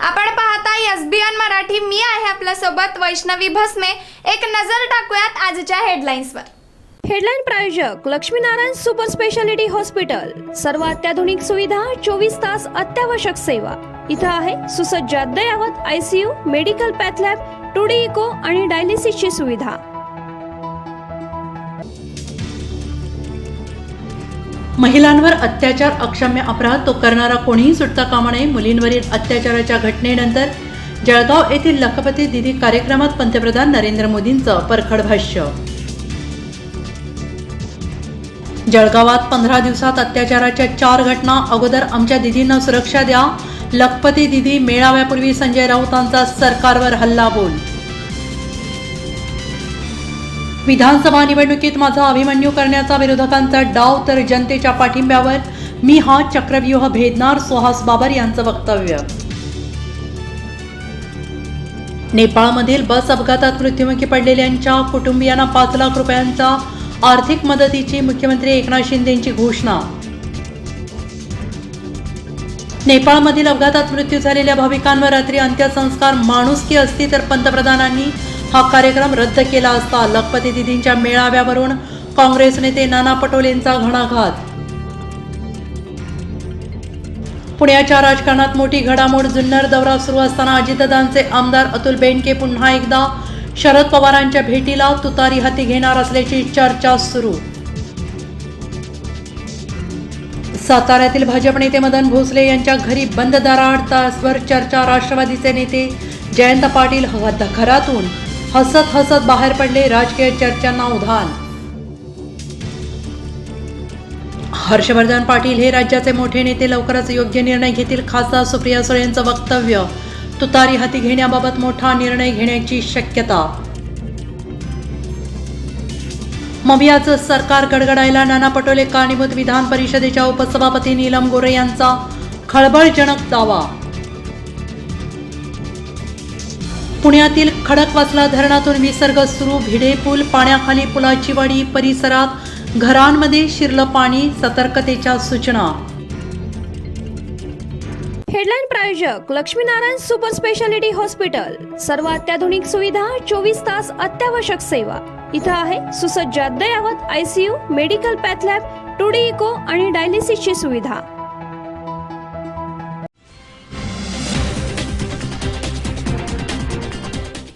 आपण पाहता SBN मराठी. मी आहे आपल्या सोबत वैष्णवी भस्मे. एक नजर टाकूयात आजच्या हेडलाईन्सवर. हेडलाईन प्रायोजक लक्ष्मीनारायण सुपर स्पेशालिटी हॉस्पिटल. सर्व अत्याधुनिक सुविधा, 24 तास अत्यावश्यक सेवा. इथं आहे सुसज्ज अद्ययावत ICU, medical path lab, 2D echo आणि डायलिसिसची सुविधा. महिलांवर अत्याचार अक्षम्य अपराध तो करणारा कोणीही सुटता कामा नये. मुलींवरील अत्याचाराच्या घटनेनंतर जळगाव येथील लखपती दिदी कार्यक्रमात पंतप्रधान नरेंद्र मोदींचं परखड भाष्य. जळगावात 15 दिवसात अत्याचाराच्या 4 घटना. अगोदर आमच्या दिदींना सुरक्षा द्या. लखपती दिदी मेळाव्यापूर्वी संजय राऊतांचा सरकारवर हल्लाबोल. विधानसभा निवडणुकीत माझा अभिमन्यू करण्याचा विरोधकांचा डाव तर जनतेच्या पाठिंब्यावर मी हा चक्रव्यूह भेदणार. सुहास बाबर यांचं वक्तव्य. नेपाळमधील बस अपघातात मृत्युमुखी पडलेल्यांच्या कुटुंबियांना 5 लाख रुपयांचा आर्थिक मदतीची मुख्यमंत्री एकनाथ शिंदेंची घोषणा. नेपाळमधील अपघातात मृत्यू झालेल्या भाविकांवर रात्री अंत्यसंस्कार. माणुसकी असती तर पंतप्रधानांनी हा कार्यक्रम रद्द केला असता. लखपती दिदींच्या मेळाव्यावरून काँग्रेस नेते नाना पटोलेंचा घणाघात. पुण्याच्या राजकारणात मोठी घडामोड. जुन्नर दौरा सुरू असताना अजितदादांचे आमदार अतुल बेनके पुन्हा एकदा शरद पवारांच्या भेटीला. तुतारी हाती घेणार असल्याची चर्चा सुरू. साताऱ्यातील भाजप नेते मदन भोसले यांच्या घरी बंद दाराआड तासभर चर्चा. राष्ट्रवादीचे नेते जयंत पाटील घरातून हसत हसत बाहेर पडले. राजकीय चर्चांना उधाण. हर्षवर्धन पाटील हे राज्याचे मोठे नेते लवकरच योग्य निर्णय घेतील. खासदार सुप्रिया सुळे यांचं वक्तव्य. तुतारी हाती घेण्याबाबत मोठा निर्णय घेण्याची शक्यता. मवियाचं सरकार गडगडायला नाना पटोले कारणीभूत. विधान परिषदेच्या उपसभापती नीलम गोरे यांचा खळबळजनक दावा. पुण्यातील खडकवासला धरणातून विसर्ग सुरू. भिडे पूल पाण्याखाली. पुलाची वाडी परिसरात घरांमध्ये शिरलं पाणी. सतर्कतेच्या सूचना. हेडलाईन प्रायोजक लक्ष्मीनारायण सुपर स्पेशालिटी हॉस्पिटल. सर्व अत्याधुनिक सुविधा, 24 तास अत्यावश्यक सेवा. इथं आहे सुसज्ज अद्ययावत ICU, medical path lab, 2D echo आणि डायलिसिसची सुविधा.